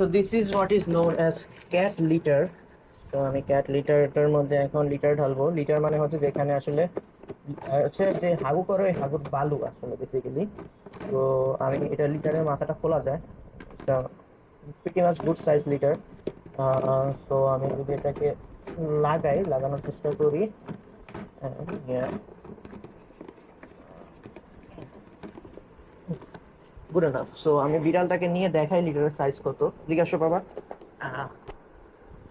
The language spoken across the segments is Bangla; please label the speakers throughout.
Speaker 1: So this is what is known as cat litre. তো আমি ক্যাট লিটারটার মধ্যে এখন লিটার ঢালবো। লিটার মানে হচ্ছে যেখানে আসলে হচ্ছে যে হাগু করে ওই হাগুর বালু আসলে বেসিক্যালি। তো আমি এটা লিটারের মাথাটা খোলা যায়, pretty much good size litre. So আমি যদি এটাকে লাগানোর চেষ্টা করি, গুড এনাফ। সো আমি বিড়ালটাকে নিয়ে দেখাই লিটারের সাইজ কত। জিজ্ঞাসা বাবা। আহ,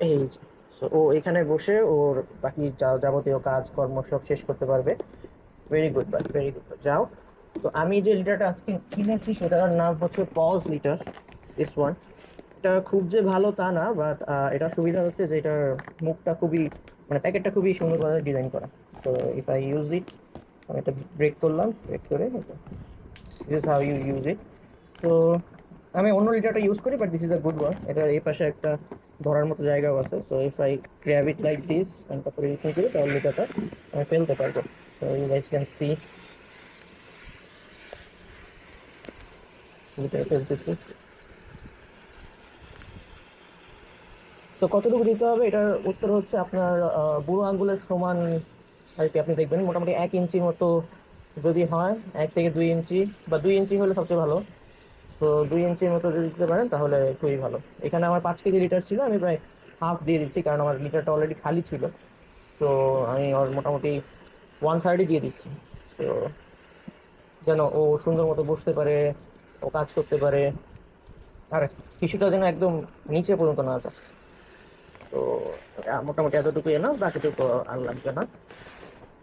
Speaker 1: এই যে। So, ও এখানে বসে ওর বাকি যাবতীয় কাজকর্ম সব শেষ করতে পারবে। Very good bye, very good. যাও। তো আমি যে লিটারটা আজকে কিনেছি সেটার নাম হচ্ছে পজ লিটার, দিস ওয়ান। এটা খুব যে ভালো তা না, বাট এটা সুবিধা হচ্ছে যে এটার মুখটা খুবই, মানে প্যাকেটটা খুবই সুন্দরভাবে ডিজাইন করা। তো ইফ আই ইউজ ইট, আমি এটা ব্রেক করলাম, ব্রেক করে this is how you use it. তো আমি অন্য লিটারটা ইউজ করি, but this is a good one. এটার এই পাশে একটা ধরার মতো জায়গাও আছে। So if I grab it like this তারপরে ইউজ করি, তাহলে লিটারটা আমি ফেলতে পারবো। So you guys can see litter ফেলতেছি। তো কতটুকু দিতে হবে, এটার উত্তর হচ্ছে আপনার বুড়ো আঙ্গুলের সমান আর কি। আপনি দেখবেন মোটামুটি 1 ইঞ্চি মতো যদি হয়, 1 থেকে 2 ইঞ্চি, বা 2 ইঞ্চি হলে সবচেয়ে ভালো। তো 2 ইঞ্চির মতো যদি দিতে পারেন তাহলে খুবই ভালো। এখানে আমার 5 কেজি লিটার ছিল, আমি প্রায় হাফ দিয়ে দিচ্ছি কারণ আমার লিটারটা অলরেডি খালি ছিল। তো আমি ওর মোটামুটি 1/3 দিয়ে দিচ্ছি। তো যেন ও সুন্দর মতো বসতে পারে, ও কাজ করতে পারে, আর কিছুটা যেন একদম নিচে পর্যন্ত না যায়। তো মোটামুটি এতটুকু এনা, বাকিটুকু আর লাগবে না।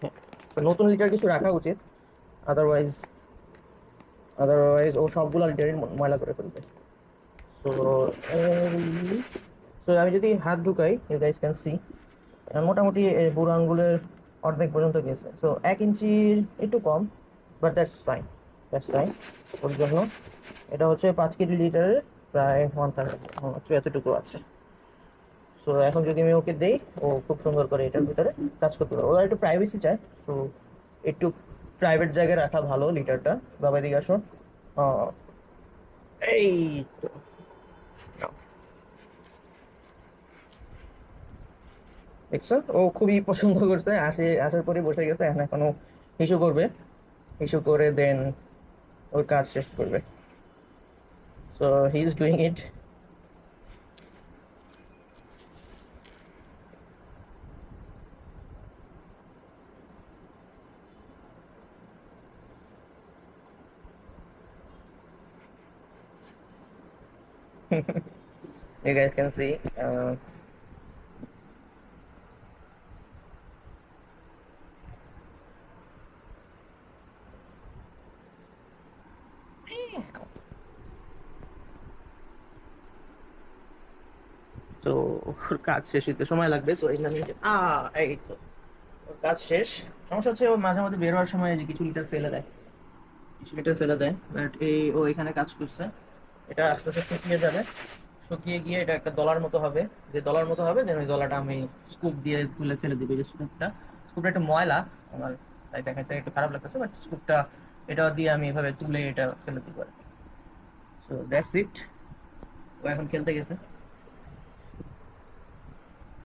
Speaker 1: হ্যাঁ। তো নতুন লিটার কিছু রাখা উচিত, আদারওয়াইজ আদারওয়াইজ ও সবগুলা লিটারই ময়লা করে ফেলবে। তো তো আমি যদি হাত ঢুকাই, ইউ গাইস ক্যান সি মোটামুটি বুড়ো আঙ্গুলের অর্ধেক পর্যন্ত গেছে। সো 1 ইঞ্চির একটু কম, but that's fine, that's fine. ওর জন্য এটা হচ্ছে 5 কেজি লিটারের প্রায় 1/3, মাত্র এতটুকু আছে। সো এখন যদি আমি ওকে দেই, ও খুব সুন্দর করে এটার ভিতরে কাজ করতে পারবে। ওরা একটু প্রাইভেসি চায়, সো একটু প্রাইভেট জায়গায় রাখা ভালো লিটারটা। বাবা এদিকে আসো। আহ, এই তো নাও। দেখছো, ও খুবই পছন্দ করছে, আসার পরে বসে গেছে। এখন এখনো ইস্যু করবে, ইস্যু করে দেন ওর কাজ শেষ করবে। So he is doing it. You guys can see. সো ওর কাজ শেষ হইতে সময় লাগবে। সো এই আমি এই তো ওর কাজ শেষ। সমস্যা হচ্ছে ও মাঝে মাঝে বের হওয়ার সময় যে কিছু লিটার ফেলে দেয়, কিছু লিটার ফেলে দেয়। বাট এই ও এখানে কাজ করছে। এটা আস্তে আস্তে শুকিয়ে যাবে, শুকিয়ে গিয়ে এটা একটা দলার মতো হবে। যে দলার মতো হবে, দেন ওই দলাটা আমি স্কুপ দিয়ে তুলে ফেলে দিবি। যে স্কুপটা, স্কুপটা একটু ময়লা আমার, তাই দেখাতে একটু খারাপ লাগতেছে, বাট স্কুপটা এটা দিয়ে আমি এভাবে তুলে এটা ফেলে দিব আর কি। So that's it. ও এখন খেলতে গেছে।